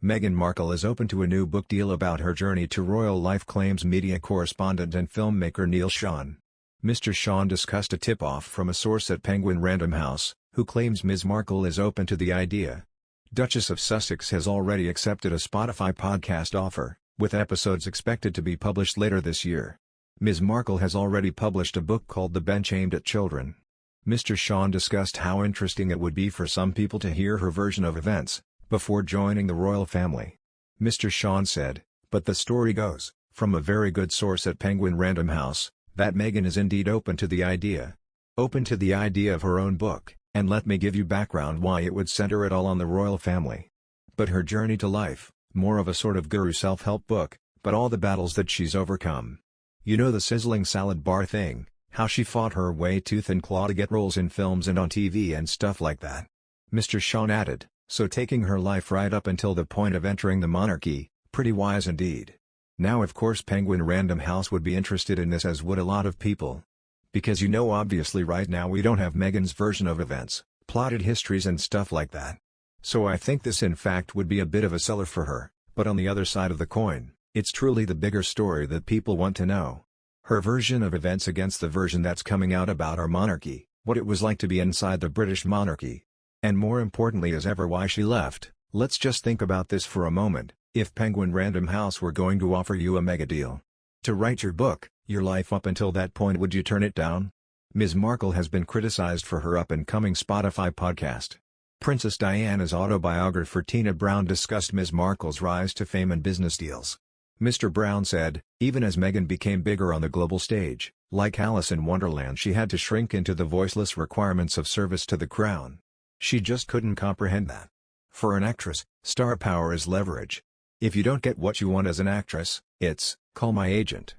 Meghan Markle is open to a new book deal about her journey to royal life, claims media correspondent and filmmaker Neil Sean. Mr. Sean discussed a tip-off from a source at Penguin Random House, who claims Ms Markle is open to the idea. Duchess of Sussex has already accepted a Spotify podcast offer, with episodes expected to be published later this year. Ms Markle has already published a book called The Bench aimed at children. Mr. Sean discussed how interesting it would be for some people to hear her version of events before joining the royal family. Mr. Sean said, "But the story goes, from a very good source at Penguin Random House, that Meghan is indeed open to the idea. Open to the idea of her own book, and let me give you background why it would center it all on the royal family. But her journey to life, more of a sort of guru self-help book, but all the battles that she's overcome. You know, the sizzling salad bar thing, how she fought her way tooth and claw to get roles in films and on TV and stuff like that." Mr. Sean added, "So taking her life right up until the point of entering the monarchy, pretty wise indeed." Now of course Penguin Random House would be interested in this, as would a lot of people. Because you know, obviously right now we don't have Meghan's version of events, plotted histories and stuff like that. So I think this in fact would be a bit of a seller for her, but on the other side of the coin, it's truly the bigger story that people want to know. Her version of events against the version that's coming out about our monarchy, what it was like to be inside the British monarchy. And more importantly as ever, why she left. Let's just think about this for a moment. If Penguin Random House were going to offer you a mega deal to write your book, your life up until that point, would you turn it down? Ms Markle has been criticized for her up-and-coming Spotify podcast. Princess Diana's autobiographer Tina Brown discussed Ms Markle's rise to fame and business deals. Mr. Brown said, "Even as Meghan became bigger on the global stage, like Alice in Wonderland, she had to shrink into the voiceless requirements of service to the crown. She just couldn't comprehend that. For an actress, star power is leverage. If you don't get what you want as an actress, it's, call my agent.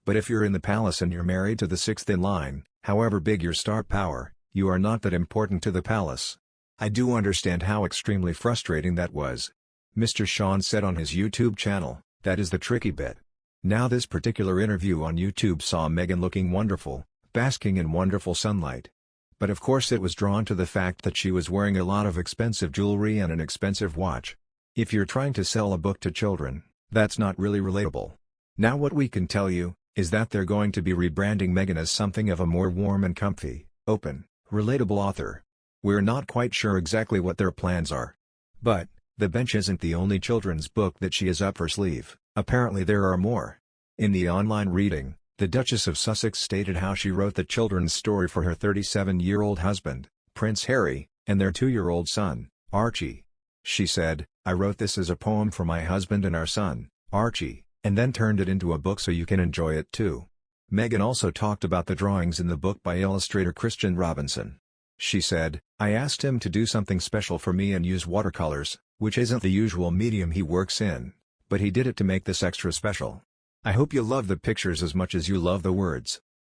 But if you're in the palace and you're married to the sixth in line, however big your star power, you are not that important to the palace." I do understand how extremely frustrating that was. Mr. Sean said on his YouTube channel, "That is the tricky bit." Now this particular interview on YouTube saw Meghan looking wonderful, basking in wonderful sunlight. But of course it was drawn to the fact that she was wearing a lot of expensive jewelry and an expensive watch. If you're trying to sell a book to children, that's not really relatable. Now what we can tell you, is that they're going to be rebranding Meghan as something of a more warm and comfy, open, relatable author. We're not quite sure exactly what their plans are. But, The Bench isn't the only children's book that she has up her sleeve, apparently there are more. In the online reading, the Duchess of Sussex stated how she wrote the children's story for her 37-year-old husband, Prince Harry, and their 2-year-old son, Archie. She said, "I wrote this as a poem for my husband and our son, Archie, and then turned it into a book so you can enjoy it too." Meghan also talked about the drawings in the book by illustrator Christian Robinson. She said, "I asked him to do something special for me and use watercolors, which isn't the usual medium he works in, but he did it to make this extra special. I hope you love the pictures as much as you love the words."